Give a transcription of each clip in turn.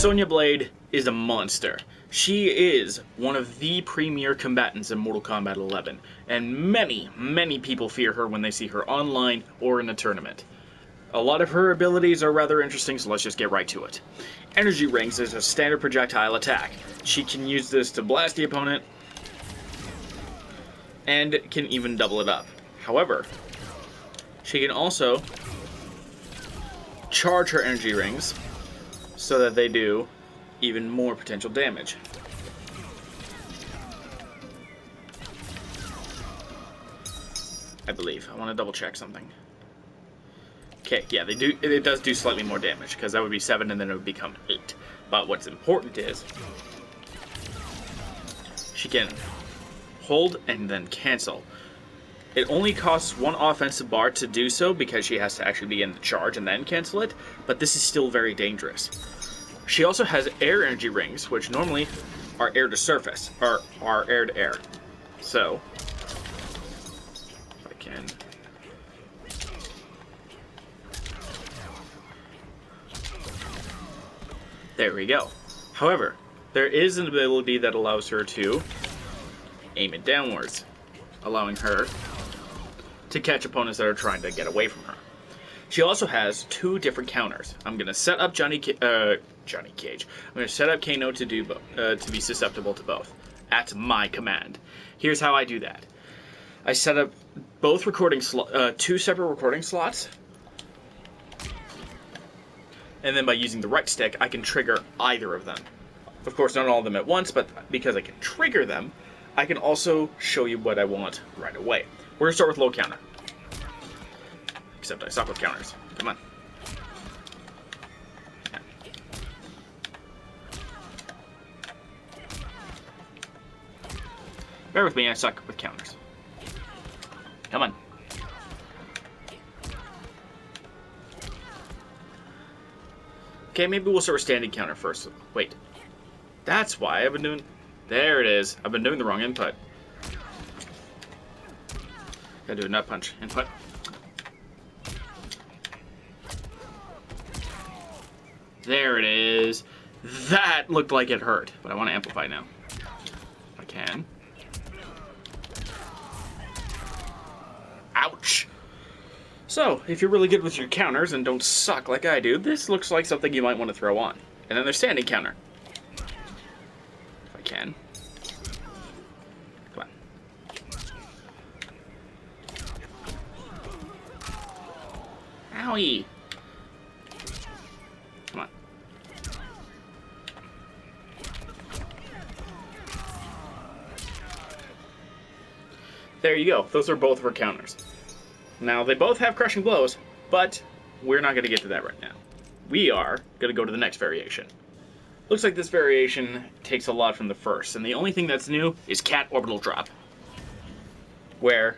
Sonya Blade is a monster. She is one of the premier combatants in Mortal Kombat 11, and many people fear her when they see her online or in a tournament. A lot of her abilities are rather interesting, so let's just get right to it. Energy Rings is a standard projectile attack. She can use this to blast the opponent, and can even double it up. However, she can also charge her energy rings so that they do even more potential damage. I believe. I want to double check something. Okay, yeah, they do. It does do slightly more damage, because that would be 7 and then it would become 8. But what's important is she can hold and then cancel. It only costs 1 offensive bar to do so because she has to actually be in the charge and then cancel it, but this is still very dangerous. She also has air energy rings, which normally are air to surface, or are air to air. So, if I can... There we go. However, there is an ability that allows her to aim it downwards, allowing her to catch opponents that are trying to get away from her. She also has 2 different counters. I'm going to set up Johnny Cage. I'm going to set up Kano to do to be susceptible to both at my command. Here's how I do that. I set up both 2 separate recording slots, and then by using the right stick, I can trigger either of them. Of course, not all of them at once, but because I can trigger them, I can also show you what I want right away. We're going to start with low counter. Except I suck with counters. Come on. Yeah. Bear with me, I suck with counters. Come on. Okay, maybe we'll start with standing counter first. Wait. That's why I've been doing... There it is. I've been doing the wrong input. Gotta do a nut punch input. There it is. That looked like it hurt, but I want to amplify now. If I can. Ouch! So, if you're really good with your counters and don't suck like I do, this looks like something you might want to throw on. And then there's standing counter. If I can. Come on. Owie! Come on. There you go. Those are both of her counters. Now, they both have crushing blows, but we're not going to get to that right now. We are going to go to the next variation. Looks like this variation takes a lot from the first, and the only thing that's new is Cat Orbital Drop, where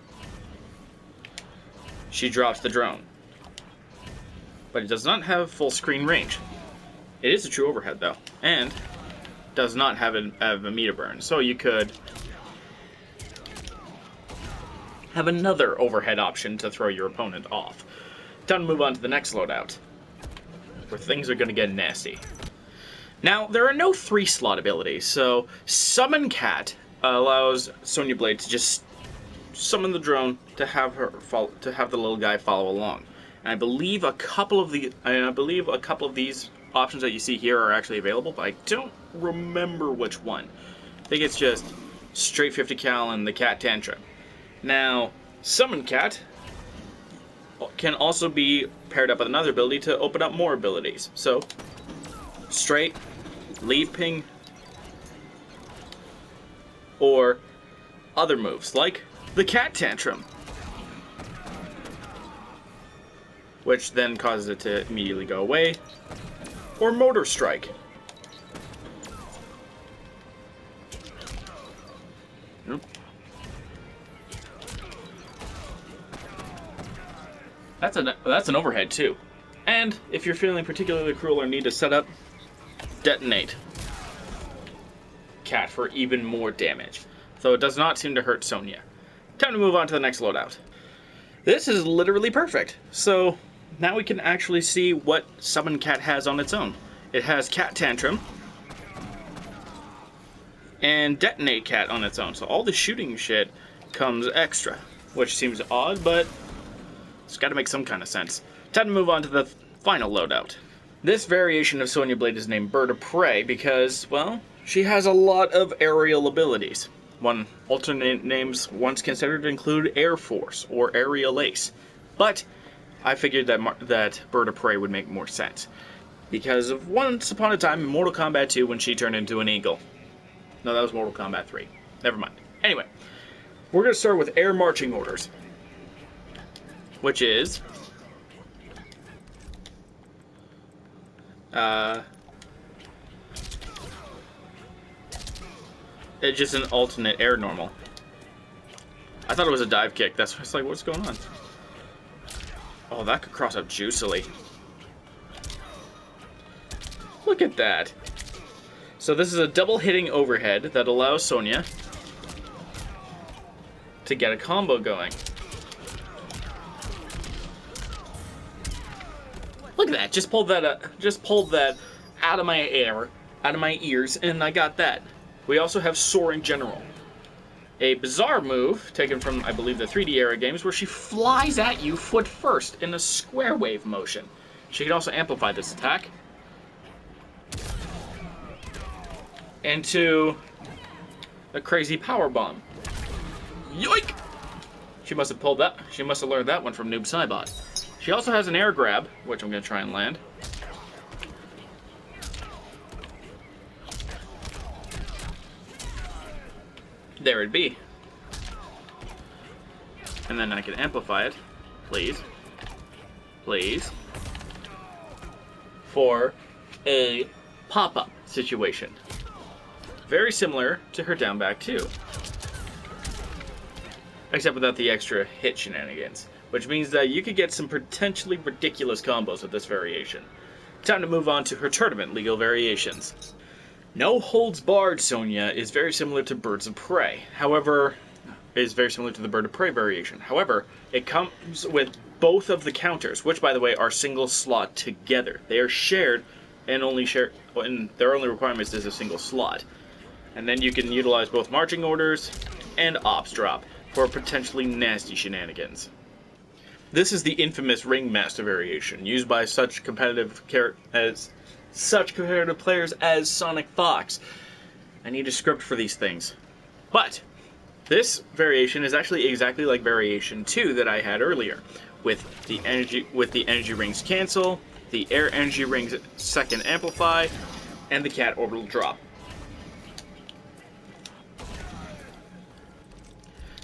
she drops the drone. But it does not have full screen range. It is a true overhead, though, and does not have a meter burn, so you could have another overhead option to throw your opponent off. Time to move on to the next loadout, where things are going to get nasty. Now, there are no 3-slot abilities, so Summon Cat allows Sonya Blade to just summon the drone to have the little guy follow along. And I believe a couple of these options that you see here are actually available, but I don't remember which one. I think it's just straight 50 cal and the Cat Tantrum. Now, Summon Cat can also be paired up with another ability to open up more abilities. So, straight, lead ping, or other moves like the Cat Tantrum, which then causes it to immediately go away, or Motor Strike. That's an overhead too. And if you're feeling particularly cruel or need to set up, Detonate Cat for even more damage. Though it does not seem to hurt Sonya. Time to move on to the next loadout. This is literally perfect. So now we can actually see what Summon Cat has on its own. It has Cat Tantrum and Detonate Cat on its own. So all the shooting shit comes extra, which seems odd, but it's got to make some kind of sense. Time to move on to the final loadout. This variation of Sonya Blade is named Bird of Prey because, well, she has a lot of aerial abilities. One alternate names once considered include Air Force or Aerial Ace, but I figured that Bird of Prey would make more sense because of once upon a time in Mortal Kombat 2 when she turned into an eagle. No, that was Mortal Kombat 3. Never mind. Anyway, we're going to start with Air Marching Orders, which is it's just an alternate air normal. I thought it was a dive kick. That's why it's like, what's going on? Oh, that could cross up juicily. Look at that. So this is a double hitting overhead that allows Sonya to get a combo going. Look at that. Just pulled that out of my ears, and I got that. We also have Soaring General, a bizarre move taken from, I believe, the 3D era games, where she flies at you foot first in a square wave motion. She can also amplify this attack into a crazy power bomb. Yoink! She must have pulled that. She must have learned that one from Noob Saibot. She also has an air grab, which I'm going to try and land. There it be. And then I can amplify it, please, for a pop-up situation. Very similar to her down back too. Except without the extra hit shenanigans. Which means that you could get some potentially ridiculous combos with this variation. Time to move on to her tournament legal variations. No Holds Barred Sonya is very similar to Birds of Prey. However, is very similar to the Bird of Prey variation. However, it comes with both of the counters, which by the way are single slot together. They are shared and their only requirements is a single slot. And then you can utilize both marching orders and ops drop for potentially nasty shenanigans. This is the infamous Ringmaster variation, used by such competitive players as Sonic Fox. I need a script for these things. But this variation is actually exactly like variation 2 that I had earlier, with the energy rings cancel, the air energy rings second amplify, and the cat orbital drop.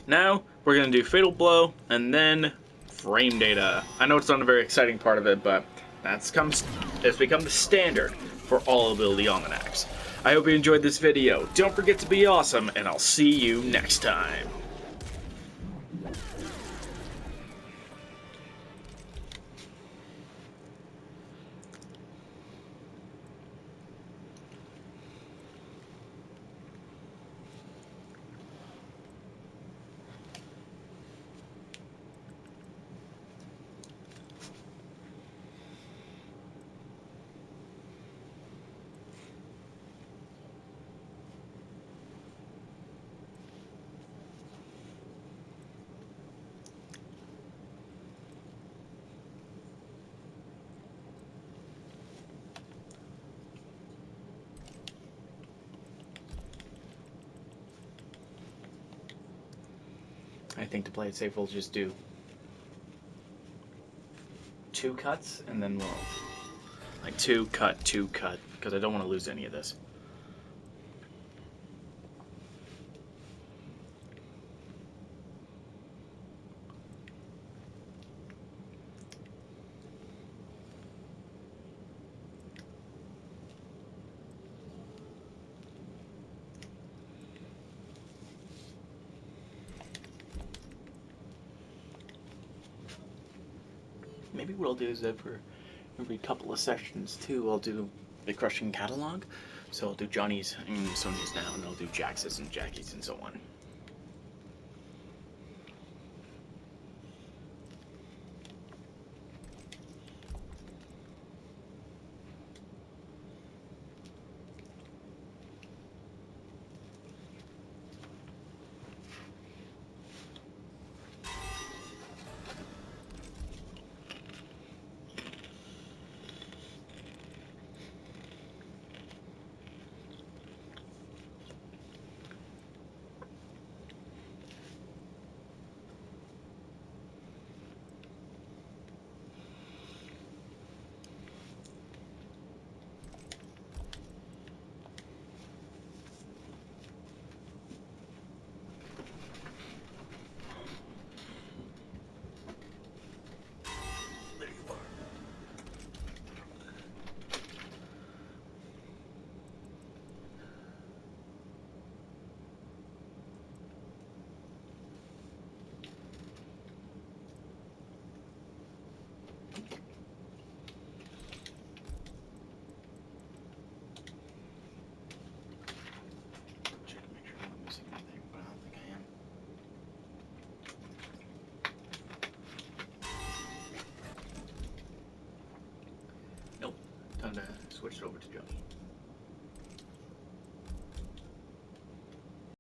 Now we're going to do Fatal Blow and then Frame Data. I know it's not a very exciting part of it, but it's become the standard for all ability almanacs. I hope you enjoyed this video. Don't forget to be awesome, and I'll see you next time. I think to play it safe, we'll just do 2 cuts, and then we'll, like, 2 cut, because I don't want to lose any of this. Maybe what I'll do is that for every couple of sessions too, I'll do the crushing catalog. So I'll do Johnny's and Sonya's now, and I'll do Jax's and Jackie's and so on. kind of switched over to jump.